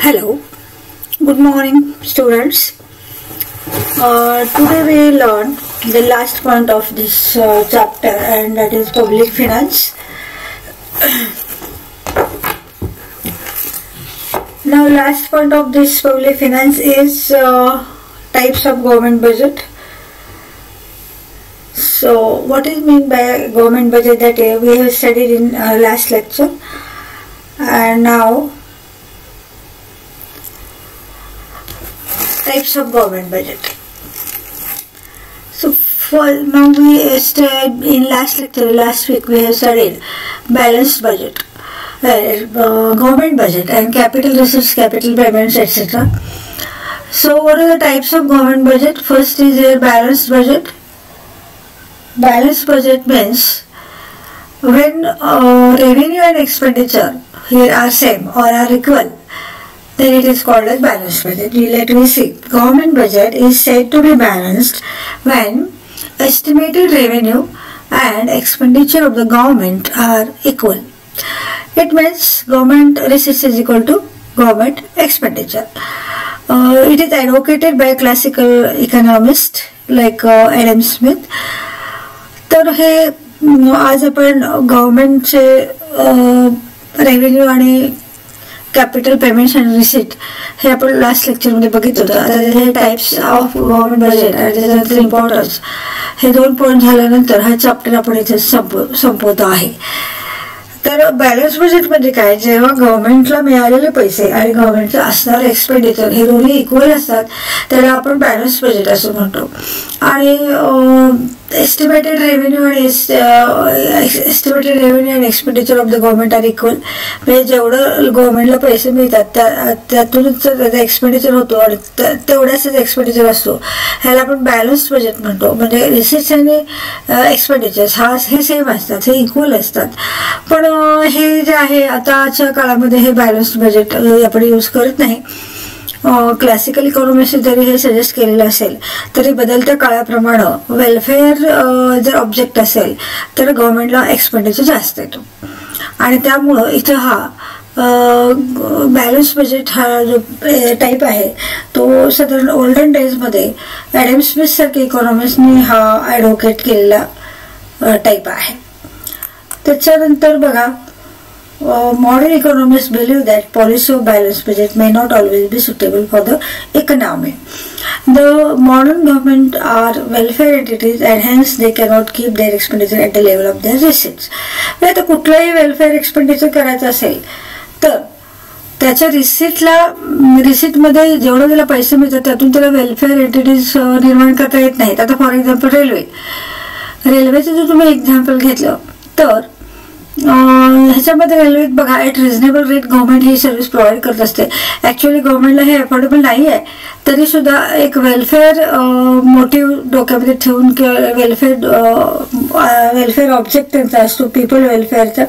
Hello, good morning students. Today we learn the last point of this chapter, and that is public finance. Now last point of this public finance is types of government budget. So what is meant by government budget, that we have studied in last lecture, and now types of government budget. So for now we studied in last week we have studied balanced budget, government budget, and capital receipts, capital payments, etc. So what are the types of government budget? First is a balanced budget. Balanced budget means when revenue and expenditure here are same or are equal, then it is called as balanced budget. Let me see. Government budget is said to be balanced when estimated revenue and expenditure of the government are equal. It means government receipts is equal to government expenditure. It is advocated by classical economist like Adam Smith. तर हे आज आपण गव्हर्नमेंटचे revenue आणि capital payments and receipt हे आपण last लेक्चरमध्ये बघितलं होतं. आता हे टाइप्स ऑफ गव्हर्नमेंट बजेट आणि त्याच्यानंतर इम्पॉर्टन्स हे 2 पॉईंट झाल्यानंतर हा चॅप्टर आपण इथे संपवतो आहे. तर बॅलन्स बजेट म्हणजे काय? जेव्हा गव्हर्नमेंटला मिळालेले पैसे आणि गव्हर्नमेंटचं असणारं एक्सपेंडिचर हे दोन्ही इक्वल असतात त्याला आपण बॅलन्स बजेट असं म्हणतो. आणि एस्टिमेटेड रेव्हेन्यू आणि expenditure of the government are equal. म्हणजे जेवढं गव्हर्नमेंटला पैसे मिळतात त्यातूनच त्याचा एक्सपेंडिचर होतो आणि तेवढ्याच एक्सपेंडिचर असतो. ह्याला आपण बॅलन्स बजेट म्हणतो. म्हणजे रिसीट्स आणि एक्सपेंडिचर्स हे सेम असतात, हे इक्वल असतात. पण हे जे आहे आताच्या काळामध्ये हे बॅलन्स बजेट आपण यूज करत नाही. क्लासिकल इकॉनॉमिक्सने जरी हे सजेस्ट केलेलं असेल तरी बदलत्या काळाप्रमाणे वेलफेअर जर ऑब्जेक्ट असेल तर गव्हर्नमेंटला एक्सपेंडिचर जास्त येतो आणि त्यामुळं इथं हा बॅलन्स बजेट हा जो टाईप आहे तो साधारण ओल्डन डेजमध्ये ॲडम स्मिथ सारखे इकॉनॉमिस्टने हा ॲडव्होकेट केलेला टाईप आहे. त्याच्यानंतर बघा, modern economists believe that policy of balanced budget may not always be suitable for the economy. The modern government are welfare entities and hence they cannot keep their expenditure at the level of their receipts. आता कुठलाही welfare expenditure करायचं असेल तर त्याच्या रिसीटमध्ये जेवढं त्याला पैसे मिळतात त्यातून त्याला वेलफेअर एंटिटीज निर्माण करता येत नाहीत. आता फॉर एक्झाम्पल रेल्वेचं जर तुम्ही एक्झाम्पल घेतलं तर ह्याच्यामध्ये रेल्वेत बघा at reasonable rate government he service provide करत असते. ॲक्च्युअली गव्हर्नमेंटला हे अफोर्डेबल नाही आहे तरी सुद्धा एक वेलफेअर मोटिव्ह डोक्यामध्ये ठेवून किंवा वेलफेअर ऑब्जेक्ट त्यांचा असतो पीपल वेलफेअरचा.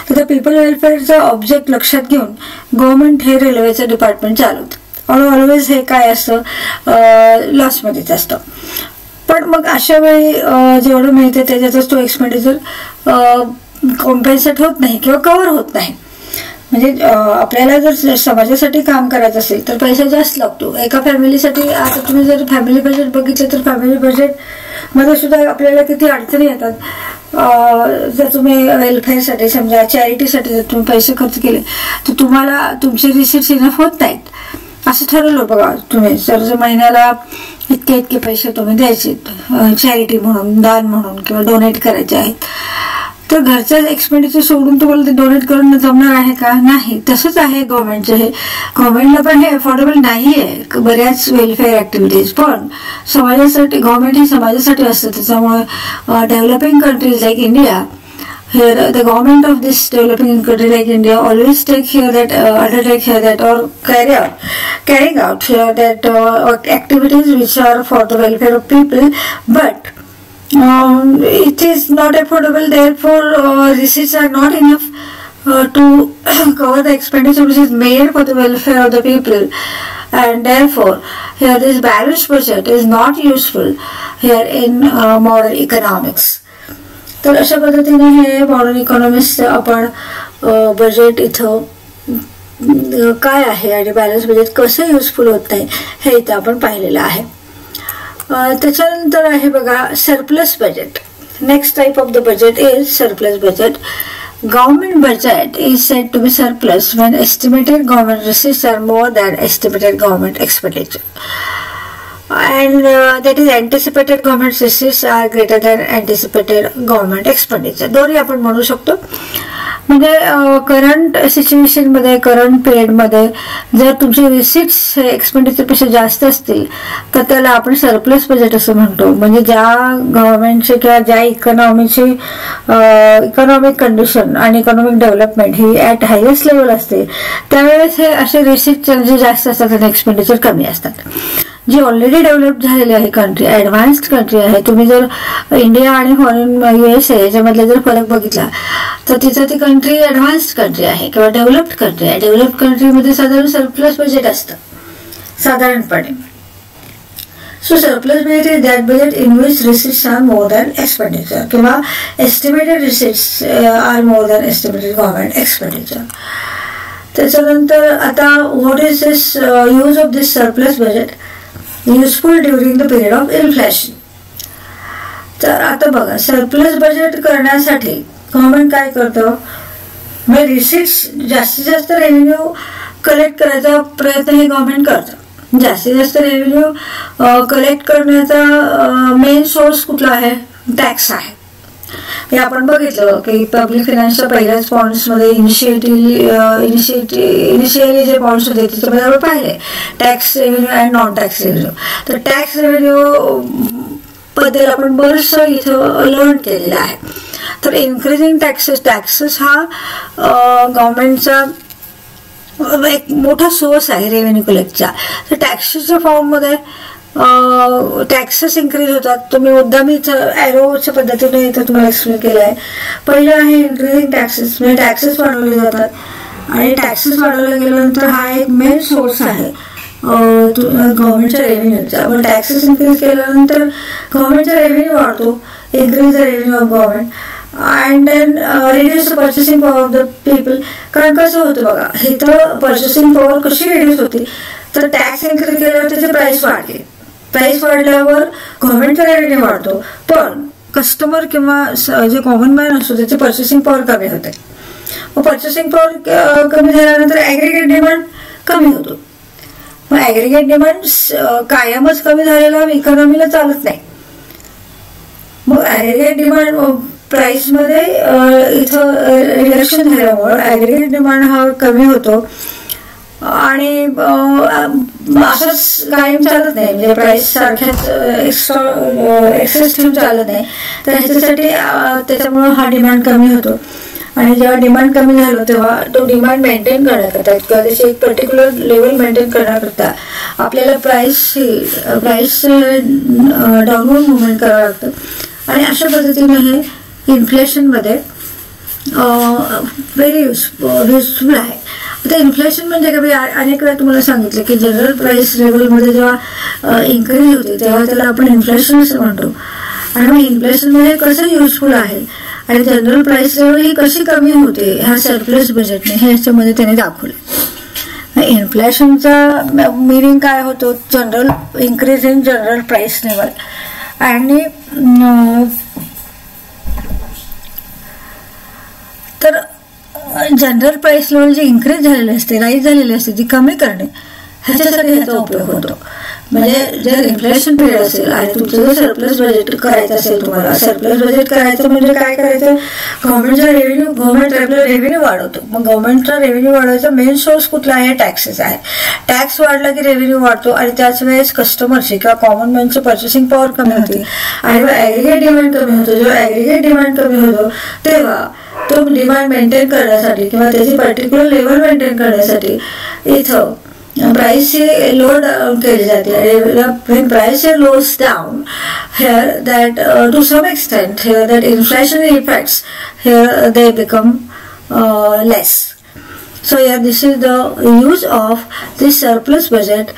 तर त्या पीपल वेलफेअरचा ऑब्जेक्ट लक्षात घेऊन गव्हर्नमेंट हे रेल्वेचं डिपार्टमेंट चालवतं. ऑलवेज हे काय असतं, लॉसमध्येच असतं. पण मग अशा वेळी जेवढं मिळते त्याच्यातच तो एक्सपेंडिचर कॉम्पेन्सेट होत नाही किंवा कव्हर होत नाही. म्हणजे आपल्याला जर समाजासाठी काम करायचं असेल तर पैसा जास्त लागतो एका फॅमिलीसाठी. आता तुम्ही जर फॅमिली बजेट बघितलं तर फॅमिली बजेटमध्ये सुद्धा आपल्याला किती अडचणी येतात. जर तुम्ही वेलफेअरसाठी समजा चॅरिटीसाठी जर तुम्ही पैसे खर्च केले तर तुम्हाला तुमचे रिसीट्स इनफ होत नाहीत असं ठरवलं. बघा तुम्ही जर महिन्याला इतके पैसे तुम्ही द्यायचे चॅरिटी म्हणून, दान म्हणून किंवा डोनेट करायचे आहेत, तर घरच्या एक्सपेंडिचर सोडून तुम्हाला ते डोनेट करून जमणार आहे का? नाही. तसंच आहे गव्हर्नमेंटचं. हे गव्हर्नमेंटला पण हे अफोर्डेबल नाही आहे बऱ्याच वेलफेअर ऍक्टिव्हिटीज. पण समाजासाठी गव्हर्नमेंट हे समाजासाठी असतं. त्याच्यामुळे developing countries like India, here the government of this developing country like India always undertake here that or carrying out here that activities which are for the welfare of people, but it is not affordable. Therefore receipts are not enough to cover the expenditure which is made for the welfare of the people, and therefore here this balanced budget is not useful here in modern economics. तर अशा पद्धतीने हे modern economics आपण budget इथं काय आहे आणि balance budget कसं युजफुल होत नाही हे इथं आपण पाहिलेलं आहे. त्याच्यानंतर आहे बघा surplus budget. Next type of the budget is surplus budget. Government budget is said to be surplus when estimated government receipts are more than estimated government expenditure, and that is anticipated government receipts are greater than anticipated government expenditure. दोन्ही आपण म्हणू शकतो. म्हणजे current situation मध्ये, current period मध्ये जर तुमचे receipts हे एक्सपेंडिचर पेक्षा जास्त असतील तर त्याला आपण सरप्लस बजेट असं म्हणतो. म्हणजे ज्या गव्हर्नमेंटचे किंवा ज्या इकॉनॉमीची इकॉनॉमिक कंडिशन आणि economic development he at highest level असते त्यावेळेस हे असे रिसिट्स जे जास्त असतात आणि एक्सपेंडिचर कमी असतात. जी ऑलरेडी डेव्हलप झालेली आहे कंट्री, ऍडव्हान्स्ड कंट्री आहे, तुम्ही जर इंडिया आणि फॉरेन USA याच्यामधले जर फरक बघितला तर तिथं ती कंट्री ऍडव्हान्स्ड कंट्री आहे किंवा डेव्हलप्ड कंट्री आहे. डेव्हलप्ड कंट्रीमध्ये साधारण सरप्लस बजेट असतं साधारणपणे. So surplus budget is that budget in which receipts are more than expenditure किंवा estimated receipts are more than estimated government expenditure. त्याच्यानंतर आता what is this use of this surplus budget useful during the period of inflation. तर आता बघा surplus budget करण्यासाठी government काय करतं, म्हणजे रिसिट्स जास्तीत जास्त रेव्हेन्यू कलेक्ट करायचा प्रयत्न हे गव्हर्नमेंट करतं. जास्तीत जास्त रेव्हेन्यू कलेक्ट करण्याचा मेन सोर्स कुठला आहे, टॅक्स आहे. हे आपण बघितलं की पब्लिक फायनान्सच्या पहिल्याच बॉन्ड्स मध्ये इनिशियली जे बॉन्ड्स होते त्याच्यामध्ये आपण पाहिले tax revenue and non tax revenue. तर टॅक्स रेव्हेन्यू बद्दल आपण बरंचसं इथं लर्न केलेलं आहे. तर इन्क्रीजिंग टॅक्सेस हा गव्हर्नमेंटचा एक मोठा सोर्स आहे रेव्हेन्यू कलेक्टचा. तर टॅक्सेसच्या फॉर्ममध्ये टॅक्सेस इन्क्रीज होतात. तुम्ही मुद्दामी ॲरोच्या पद्धतीने इथं तुम्हाला एक्सप्लेन केलं आहे. पहिलं आहे इन्क्रीजिंग टॅक्सेस, म्हणजे टॅक्सेस वाढवले जातात आणि टॅक्सेस वाढवले गेल्यानंतर हा एक मेन सोर्स आहे गव्हर्नमेंटच्या रेव्हेन्यूचा. पण टॅक्सेस इन्क्रीज केल्यानंतर गव्हर्नमेंटचा रेव्हेन्यू वाढतो, increase the revenue of government and then reduce the purchasing power of the people. कारण कसं होतं बघा, इथं पर्चेसिंग पॉवर कशी रिड्यूस होती तर टॅक्स इन्क्रीज केल्यावर त्याची प्राइस वाढते. प्राइस वाढल्यावर गव्हर्नमेंटचा रेव्हेन्यू वाढतो, पण कस्टमर किंवा जे कॉमन मॅन असतो त्याची पर्चेसिंग पॉवर कमी होते. मग पर्चेसिंग पॉवर कमी झाल्यानंतर ऍग्रिगेट डिमांड कमी होतो. मग ऍग्रिगेट डिमांड कायमच कमी झालेला इकॉनॉमीला चालत नाही. मग ऍग्रिगेट डिमांड प्राइस मध्ये इथं रिडक्शन झाल्यामुळे ऍग्रिगेट डिमांड हा कमी होतो आणि असंच कायम चालत नाही. म्हणजे प्राइस सारख्याच एक्सेस ठेवून चालत नाही. तर ह्याच्यासाठी त्याच्यामुळे हा डिमांड कमी होतो आणि जेव्हा डिमांड कमी झालं तेव्हा तो डिमांड मेंटेन करण्याकरता किंवा त्याची एक पर्टिक्युलर लेवल मेंटेन करण्याकरता आपल्याला प्राइस डाऊनवर्ड मुवमेंट करावं लागतं. आणि अशा पद्धतीने हे इन्फ्लेशनमध्ये व्हेरी युजफुल आहे. आता इन्फ्लेशन म्हणजे काय, अनेक वेळा तुम्हाला सांगितलं की जनरल प्राइस लेवलमध्ये जेव्हा इन्क्रीज होते तेव्हा त्याला आपण इन्फ्लेशन असं म्हणतो. आणि मग इन्फ्लेशनमध्ये कसं युजफुल आहे आणि जनरल प्राइस लेवल ही कशी कमी होते ह्या सरप्लस बजेटने हे याच्यामध्ये त्याने दाखवलं. इन्फ्लेशनचा मिनिंग काय होतो, general increase in general price level. आणि तर जनरल प्राइस लेवल जी इन्क्रीज झालेली असते, राईज झालेली असते ती कमी करणे ह्याच्यासाठी ह्याचा उपयोग होतो. म्हणजे जर इन्फ्लेशन पिरियड असेल आणि तुमचं जर सरप्लस बजेट करायचं असेल, तुम्हाला सरप्लस बजेट करायचं म्हणजे काय करायचं, गव्हर्नमेंट आपलं रेव्हेन्यू वाढवतो. मग गव्हर्नमेंटचा रेव्हेन्यू वाढवायचा मेन सोर्स कुठला आहे, टॅक्सेस आहे. टॅक्स वाढला की रेव्हेन्यू वाढतो आणि त्याच वेळेस कस्टमरची किंवा कॉमन मॅनची पर्चेसिंग पॉवर कमी होते आणि ऍग्रिगेट डिमांड कमी होतो. जेव्हा ऍग्रिगेट डिमांड कमी होतो तेव्हा तो डिमांड मेंटेन करण्यासाठी किंवा त्याची पर्टिक्युलर लेवल मेंटेन करण्यासाठी इथं प्राइस लो डाऊन केली जाते. when price lows down here that to some extent here that inflation effects here they become less. So yeah, this is the use of this surplus budget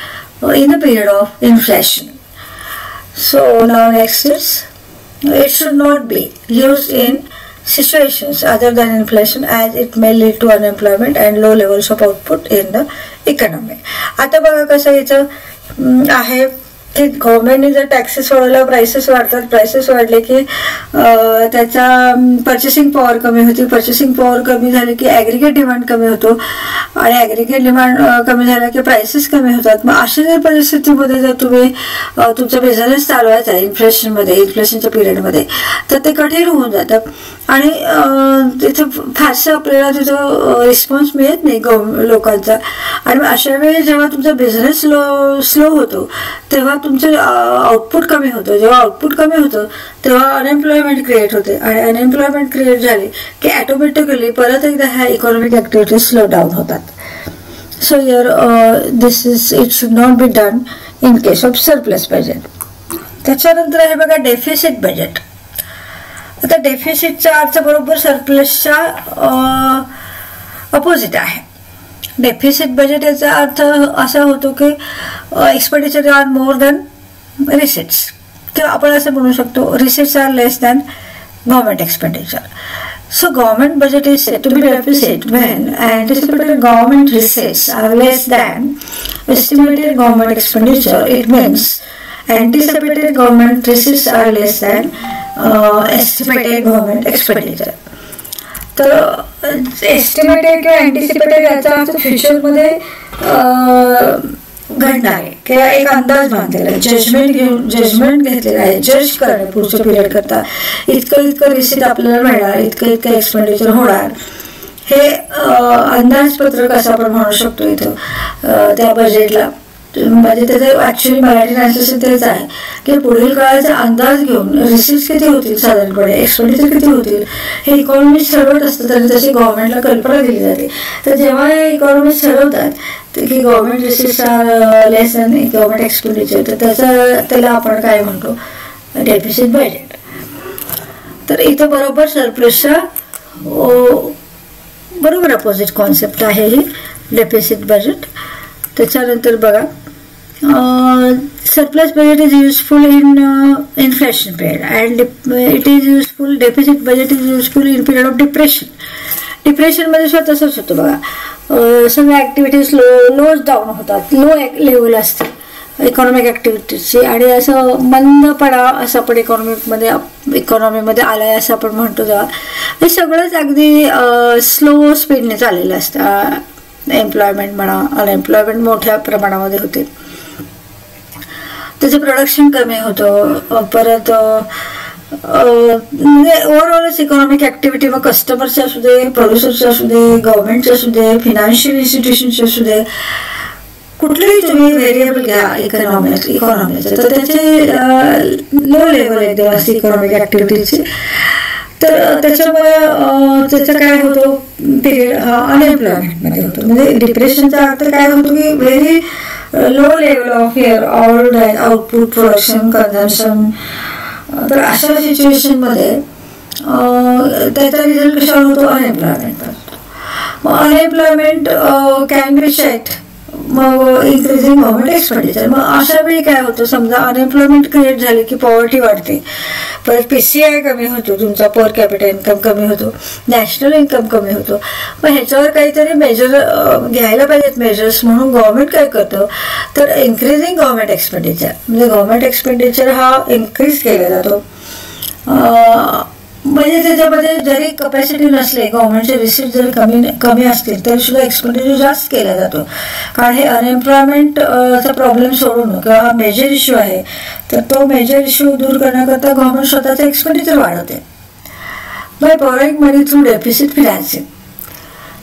in the period of inflation. So now next is it should not be used in situations other than inflation as it may lead to unemployment and low levels of output in the economy. आता बघा कसं याचं आहे की गव्हर्नमेंटने जर taxes वाढवला, prices वाढतात, प्राइसेस वाढले की त्याचा पर्चेसिंग पॉवर कमी होती, पर्चेसिंग पॉवर कमी झाली की ॲग्रिगेट डिमांड कमी होतो आणि ॲग्रिगेट डिमांड कमी झाला की प्राइसेस कमी होतात. मग अशा जर परिस्थितीमध्ये जर तुम्ही तुमचा बिझनेस चालवायचा आहे इन्फ्लेशनच्या पिरियडमध्ये, तर ते कठीण होऊन जातं आणि तिथे फारसं आपल्याला तिथं रिस्पॉन्स मिळत नाही लोकांचा. आणि अशा वेळी जेव्हा तुमचा बिझनेस स्लो होतो तेव्हा तुमचं आउटपुट कमी होतं. जेव्हा आउटपुट कमी होतं तेव्हा अनएम्प्लॉयमेंट क्रिएट होते आणि अनएम्प्लॉयमेंट क्रिएट झाली की ऑटोमॅटिकली परत एकदा ह्या इकॉनॉमिक ऍक्टिव्हिटी स्लो डाऊन होतात. So it should not be done in case of surplus budget. त्याच्यानंतर आहे बघा डेफिसिट बजेट. आता डेफिसिटचा अर्थ बरोबर सरप्लसच्या अपोजिट आहे. डेफिसिट बजेट याचा अर्थ असा होतो की expenditure are more than receipts, किंवा आपण असं म्हणू शकतो receipts are less than government expenditure. So government budget is said to be deficit when anticipated government receipts are less than estimated government expenditure. It means anticipated government receipts are less than estimated government expenditure. तर estimated किंवा अँटिसिपेटेड याचा अर्थ फ्युचरमध्ये घडणार आहे किंवा एक अंदाज बांधलेला आहे, जजमेंट घेतलेला आहे, जज करणे पुढच्या पिरियड करता इतकं रिसिट आपल्याला मिळणार, इतकं एक्सपेंडिचर होणार, हे अंदाजपत्रक असं आपण म्हणू शकतो इथं त्या बजेटला. म्हणजे त्याचं ऍक्च्युअली मराठी ट्रान्सलेशन तेच आहे की पुढील काळाचा अंदाज घेऊन रिसिट्स किती होतील, साधारणपणे एक्सपेंडिचर किती होतील हे इकॉनॉमिस्ट ठरवत असतात आणि तशी गव्हर्नमेंटला कल्पना दिली जाते. तर जेव्हा हे इकॉनॉमिस्ट ठरवतात की government receipts are less than government expenditure, तर त्याला आपण काय म्हणतो, डेफिसिट बजेट. तर इथं बरोबर सरप्लसच्या बरोबर अपोजिट कॉन्सेप्ट आहे ही डेफिसिट बजेट. त्याच्यानंतर बघा surplus budget is useful in inflation period and it is useful, deficit budget is useful in period of depression मध्ये सुद्धा तसंच होतं बघा. सगळ्या ऍक्टिव्हिटीज लो डाऊन होतात, लो लेवल असते इकॉनॉमिक ऍक्टिव्हिटीजची आणि असं मंदपणा असं आपण इकॉनॉमीमध्ये आलाय असं आपण म्हणतो. जेव्हा हे सगळंच अगदी स्लो स्पीडने चाललेलं असतं. एम्प्लॉयमेंट म्हणा, अनएम्प्लॉयमेंट मोठ्या प्रमाणामध्ये होते, त्याचं प्रोडक्शन कमी होतं. परत म्हणजे ओव्हरऑलच इकॉनॉमिक ऍक्टिव्हिटी मग कस्टमरचे असू दे, प्रोड्युसरचे असू दे, गव्हर्नमेंटचे असू दे, फिनान्शियल इन्स्टिट्यूशनचे असू दे, कुठलेही तुम्ही व्हेरिएबल घ्या इकॉनॉमीचे, तर त्याचे लो लेवल एकदम असते इकॉनॉमिक ऍक्टिव्हिटीचे. तर त्याच्यामुळे त्याचं काय होतं पिरियड हा अनएम्प्लॉयमेंटमध्ये होतो. म्हणजे डिप्रेशनचा अर्थ काय होतो की very low level of all output, production, consumption. तर अशा सिच्युएशनमध्ये त्याचा रिझल्ट कशावर होतो, अनएम्प्लॉयमेंट. मग अनएम्प्लॉयमेंट कॅन बी चेक्ड मग इन्क्रीजिंग गव्हर्नमेंट एक्सपेंडिचर. मग अशा वेळी काय होतं, समजा अनएम्प्लॉयमेंट क्रिएट झाली की पॉवर्टी वाढते, परत PCI कमी होतो, तुमचा पर कॅपिटल इन्कम कमी होतो, नॅशनल इन्कम कमी होतो. मग ह्याच्यावर काहीतरी मेजर घ्यायला पाहिजेत मेजर्स. म्हणून गव्हर्नमेंट काय करतं तर इन्क्रीजिंग गव्हर्नमेंट एक्सपेंडिचर, म्हणजे गव्हर्नमेंट एक्सपेंडिचर हा इन्क्रीज केला जातो. म्हणजे त्याच्यामध्ये जरी कपॅसिटी नसले, गव्हर्नमेंटचे रिसिप्ट जरी कमी असतील तरी सुद्धा एक्सपेंडिचर जास्त केला जातो. कारण हे अनएम्प्लॉयमेंटचा प्रॉब्लेम सोडून किंवा मेजर इश्यू आहे, तर तो मेजर इश्यू दूर करण्याकरता गव्हर्नमेंट स्वतःचं एक्सपेंडिचर वाढवते बाय बॉरोइंग मनी थ्रू डेफिसिट फिनान्सिंग.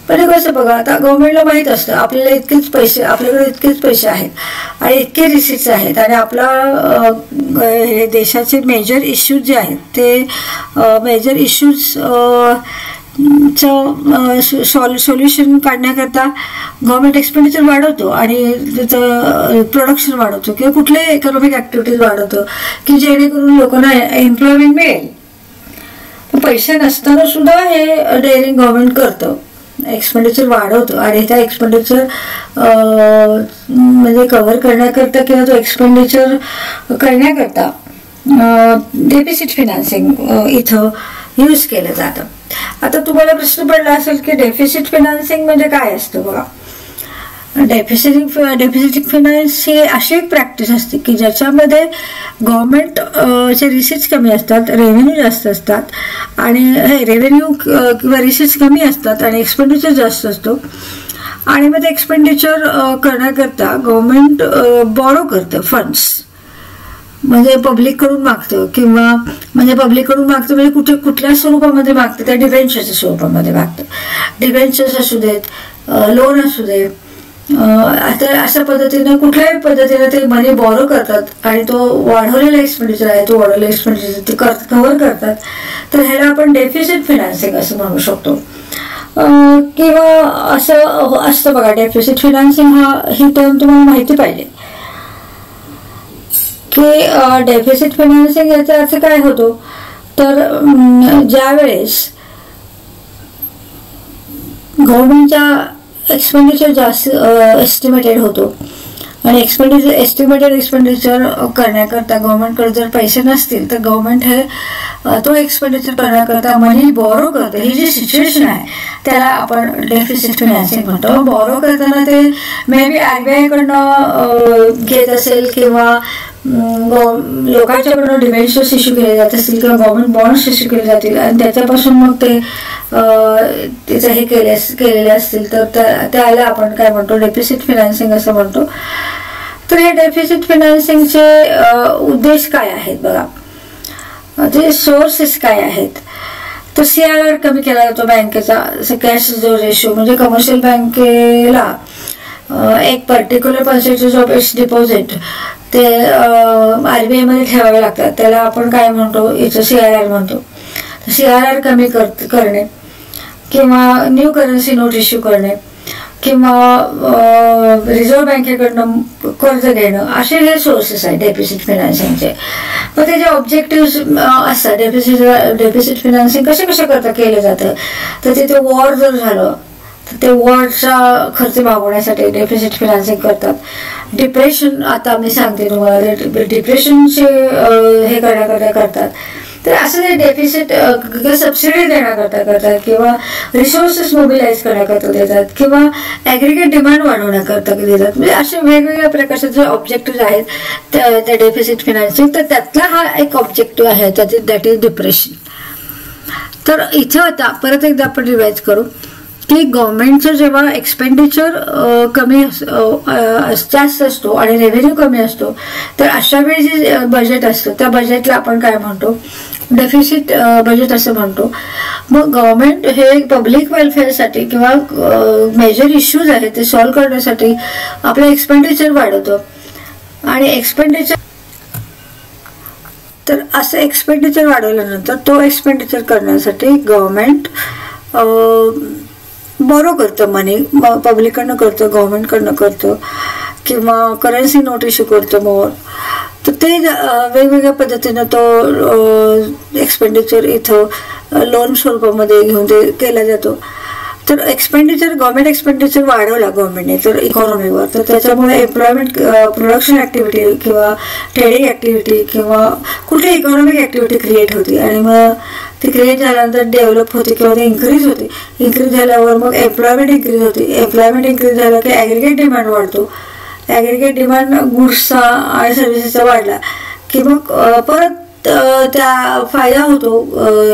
पण कसं बघा, आता गव्हर्नमेंटला माहीत असतं आपल्याकडे इतकेच पैसे आहेत आणि इतके रिसिट्स आहेत आणि आपला हे देशाचे मेजर इश्यूज जे आहेत ते मेजर इश्यूज सोल्युशन काढण्याकरता गव्हर्नमेंट एक्सपेंडिचर वाढवतो आणि त्याचं प्रोडक्शन वाढवतो किंवा कुठल्याही इकॉनॉमिक ऍक्टिव्हिटीज वाढवतो की जेणेकरून लोकांना एम्प्लॉयमेंट मिळेल. पैसे नसताना सुद्धा हे डेअरिंग गव्हर्नमेंट करतं, एक्सपेंडिचर वाढवतो आणि त्या एक्सपेंडिचर म्हणजे कव्हर करण्याकरता किंवा तो एक्सपेंडिचर करण्याकरता डेफिसिट फिनान्सिंग इथं यूज केलं जातं. आता तुम्हाला प्रश्न पडला असेल की डेफिसिट फायनान्सिंग म्हणजे काय असतं. बघा, डेफिसिट फायनान्स ही अशी एक प्रॅक्टिस असते की ज्याच्यामध्ये गव्हर्नमेंटचे रिसीट्स कमी असतात, रेव्हेन्यू जास्त असतात आणि रेव्हेन्यू किंवा रिसीट्स कमी असतात आणि एक्सपेंडिचर जास्त असतो आणि मग ते एक्सपेंडिचर करण्याकरता गव्हर्नमेंट बॉरो करतं फंड्स, म्हणजे पब्लिककडून मागतं किंवा पब्लिककडून मागतं म्हणजे कुठल्या स्वरूपामध्ये मागतं, त्या डिबेंचरच्या स्वरूपामध्ये मागतं. डिबेंचर्स असू देत, लोन असू दे, आता अशा पद्धतीने कुठल्याही पद्धतीने ते मनी बॉरो करतात आणि तो वाढवलेला एक्सपेंडिचर आहे, तो वाढवलेला एक्सपेंडिचर ते कव्हर करतात. तर ह्याला आपण डेफिसिट फायनान्सिंग असं म्हणू शकतो. किंवा असं असतं बघा, डेफिसिट फायनान्सिंग ही टर्म तुम्हाला माहिती पाहिजे की डेफिसिट फायनान्सिंग याचा अर्थ काय होतो. तर ज्या वेळेस गव्हर्नमेंटच्या एक्सपेंडिचर जास्त एस्टिमेटेड होतो आणि एस्टिमेटेड एक्सपेंडिचर करण्याकरता गव्हर्नमेंटकडे जर पैसे नसतील तर गव्हर्नमेंट हे तो एक्सपेंडिचर करण्याकरता मनी बॉरो करतं. ही जी सिच्युएशन आहे त्याला आपण डेफिसिट फायनान्सिंग म्हणतो. बॉरो करताना ते मे बी RBI कडनं घेत असेल किंवा लोकांच्याकडून डिबेंचर्स इश्यू केले जात असतील किंवा गव्हर्नमेंट बॉन्ड्स इश्यू केले जातील आणि त्याच्यापासून मग ते त्याचं हे केलेले असतील तर त्याला आपण काय म्हणतो, डेफिसिट फायनान्सिंग असं म्हणतो. तर हे डेफिसिट फायनान्सिंगचे उद्देश काय आहेत बघा, ते सोर्सेस काय आहेत. तर CRR कमी केला जातो बँकेचा, कॅश जो रेशो, म्हणजे कमर्शियल बँकेला एक particular percentage of its deposit ते RBI मध्ये ठेवावे लागतात, त्याला आपण काय म्हणतो, याचं CRR म्हणतो. CRR कमी करणे किंवा न्यू करन्सी नोट इश्यू करणे किंवा रिझर्व्ह बँकेकडनं कर्ज घेणं, असे हे सोर्सेस आहेत डेफिसिट फायनान्सिंगचे. मग त्याचे ऑब्जेक्टिव्ह असतात. डेफिसिट फायनान्सिंग कशा करता केलं जातं. तर तिथे वॉर जर झालं तर ते वॉरचा खर्च भागवण्यासाठी डेफिसिट फायनान्सिंग करतात. डिप्रेशन, आता मी सांगते तुम्हाला, डिप्रेशनचे हे करण्याकरता करतात. तर असं ते डेफिसिट सबसिडी देण्याकरता करतात किंवा रिसोर्सेस मोबिलाइज करण्याकरता देतात किंवा ऍग्रिगेट डिमांड वाढवण्याकरता देतात. म्हणजे असे वेगवेगळ्या प्रकारचे जे ऑब्जेक्टिव्ह आहेत त्या डेफिसिट फायनान्सिंग, तर त्यातला हा एक ऑब्जेक्टिव्ह आहे, दॅट इज डिप्रेशन. तर इथं आता परत एकदा आपण रिवाइज करू की गव्हर्नमेंटचं जेव्हा एक्सपेंडिचर कमी जास्त असतो आणि रेव्हेन्यू कमी असतो तर अशा वेळी जे बजेट असतं त्या बजेटला आपण काय म्हणतो, डेफिसिट बजेट असं म्हणतो. मग गव्हर्नमेंट हे पब्लिक वेलफेअरसाठी किंवा मेजर इश्यूज आहेत ते सॉल्व्ह करण्यासाठी आपलं एक्सपेंडिचर वाढवतो आणि एक्सपेंडिचर, तर असं एक्सपेंडिचर वाढवल्यानंतर तो एक्सपेंडिचर करण्यासाठी गव्हर्नमेंट बॉरो करतं मनी, पब्लिककडनं करतं, गव्हर्नमेंटकडनं करतं किंवा करन्सी नोट इश्यू करतं मोर. तर ते वेगवेगळ्या पद्धतीनं तो एक्सपेंडिचर इथं लोन स्वरूपामध्ये घेऊन ते केला जातो. तर गव्हर्नमेंट एक्सपेंडिचर वाढवला गव्हर्नमेंटने तर इकॉनॉमीवर, तर त्याच्यामुळे एम्प्लॉयमेंट, प्रोडक्शन ऍक्टिव्हिटी किंवा ट्रेडिंग ऍक्टिव्हिटी किंवा कुठली इकॉनॉमिक ऍक्टिव्हिटी क्रिएट होती आणि मग ती क्रिएट झाल्यानंतर डेव्हलप होते किंवा ते इन्क्रीज होते. इन्क्रीज झाल्यावर मग एम्प्लॉयमेंट इन्क्रीज होते. एम्प्लॉयमेंट इन्क्रीज झालं की ऍग्रिगेट डिमांड वाढतो. ऍग्रिगेट डिमांड गुड्सचा आणि सर्व्हिसेसचा वाढला की मग परत त्या फायदा होतो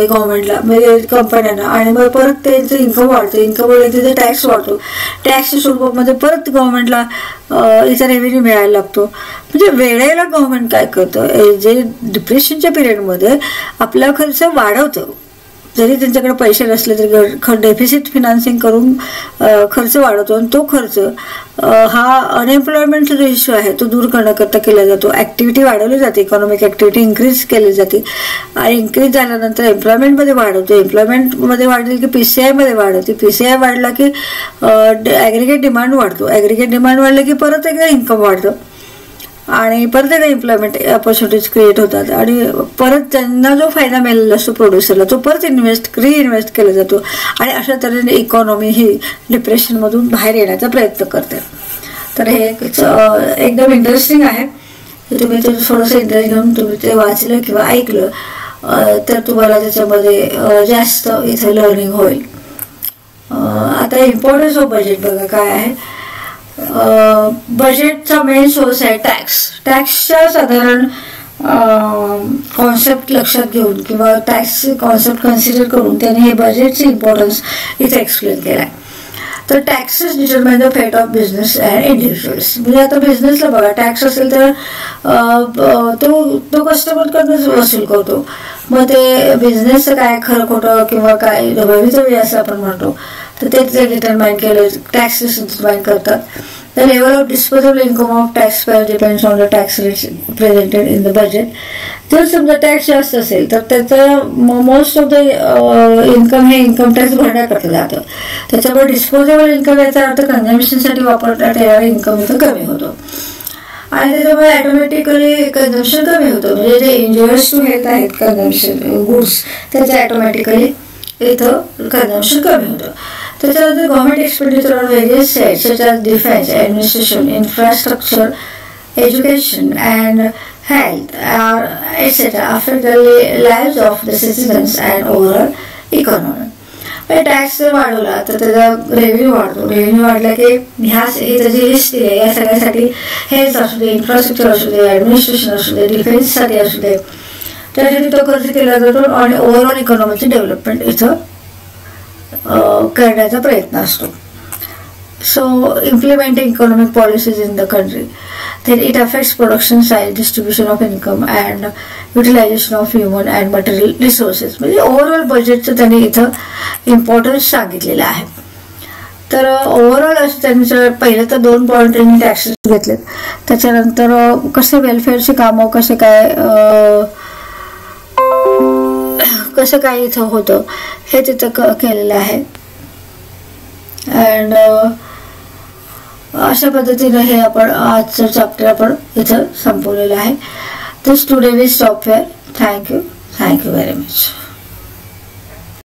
गव्हर्नमेंटला, म्हणजे कंपन्यांना, आणि मग परत त्यांचं इन्कम वाढतं. इन्कम वाढलं तिथे टॅक्स वाढतो. टॅक्सच्या स्वरूपामध्ये परत गव्हर्नमेंटला याचा रेव्हेन्यू मिळायला लागतो. म्हणजे वेळेला गव्हर्नमेंट काय करतं, जे डिप्रेशनच्या पिरियडमध्ये आपला खर्च वाढवतं, जरी त्यांच्याकडे पैसे नसले तरी डेफिसिट फायनान्सिंग करून खर्च वाढवतो आणि तो खर्च हा अनएम्प्लॉयमेंटचा जो इश्यू आहे तो दूर करण्याकरता केला जातो. ऍक्टिव्हिटी वाढवली जाते, इकॉनॉमिक ऍक्टिव्हिटी इन्क्रीज केली जाते आणि इन्क्रीज झाल्यानंतर एम्प्लॉयमेंटमध्ये वाढ होते. एम्प्लॉयमेंटमध्ये वाढली की PCI मध्ये वाढ होते. PCI वाढला की ऍग्रिगेट डिमांड वाढतो. ऍग्रिगेट डिमांड वाढलं की परत एकदा इन्कम वाढतं आणि परत एकदा एम्प्लॉयमेंट ऑपॉर्च्युनिटीज क्रिएट होतात आणि परत त्यांना जो फायदा मिळालेला असतो प्रोड्युसरला तो परत रिइन्व्हेस्ट केला जातो आणि अशा तऱ्हेने इकॉनॉमी ही डिप्रेशनमधून बाहेर येण्याचा प्रयत्न करते. तर हे एकदम इंटरेस्टिंग आहे. तुम्ही ते थोडंसं इंटरेस्ट घेऊन तुम्ही ते वाचलं किंवा ऐकलं तर तुम्हाला त्याच्यामध्ये जास्त इथे लर्निंग होईल. आता इम्पॉर्टन्स ऑफ बजेट बघा काय आहे. बजेटचा मेन सोर्स आहे टॅक्सच्या साधारण कॉन्सेप्ट लक्षात घेऊन किंवा टॅक्स कॉन्सेप्ट कन्सिडर करून त्याने हे बजेटचे इम्पॉर्टन्स इथे एक्सप्लेन केला आहे. तर टॅक्सेस डिटरमाइन द फेट ऑफ बिझनेस अँड इंडिव्हिज्युअल्स. म्हणजे आता बिझनेसला बघा टॅक्स असेल तर तो कस्टमरकडूनच वसूल करतो. मग ते बिझनेसचं काय खरं खोटं किंवा काय भवितव्य असं आपण म्हणतो तर ते डिटरमाइन केलं टॅक्सेस डिटरमाइन करतात. The level of disposable income of taxpayer depends on the tax rates presented in the budget. जर समजा टॅक्स जास्त असेल तर त्याचं मोस्ट ऑफ द इन्कम हे इन्कम टॅक्स भरण्याकरता जातं. त्याच्यामुळे डिस्पोजेबल इन्कम याचा अर्थ कन्झम्पशनसाठी वापरण्यात येणारा इन्कम इथं कमी होतो आणि त्याच्यामुळे ऑटोमॅटिकली कन्झम्पशन कमी होतं. म्हणजे जे इंजुरियस टू हेल्थ आहेत कन्झम्पशन गुड्स त्याचं ऑटोमॅटिकली इथं कन्झम्पशन कमी होतं. त्याच्यानंतर government expenditure on various sides such as defence, administration, infrastructure, education and health etc. affect the lives of the citizens and overall economy. Tax जर वाढवला तर त्याचा रेव्हेन्यू वाढतो. रेव्हेन्यू वाढला की ही त्याची लिस्ट दिली आहे या सगळ्यासाठी हेल्थ असू दे, इन्फ्रास्ट्रक्चर असू दे, ॲडमिनिस्ट्रेशन असू दे, डिफेन्ससाठी असू दे त्यासाठी तो खर्च केला जातो आणि ओव्हरऑल इकॉनॉमीची डेव्हलपमेंट इथं करण्याचा प्रयत्न असतो. So implementing economic policies in the country, then it affects production side, distribution of income and utilization of human and material resources. म्हणजे ओव्हरऑल बजेटचं त्यांनी इथं इम्पॉर्टन्स सांगितलेलं आहे. तर ओव्हरऑल असं त्यांचं पहिलं तर 2 पॉईंट त्यांनी टॅक्सेस घेतलेत. त्याच्यानंतर कसे वेलफेअरची कामं कसं काय इथं होतं हे तिथं केलेलं आहे. अँड अशा पद्धतीने हे आपण आजचं चॅप्टर आपण इथं संपवलेलं आहे. This today we stop here. Thank you very much.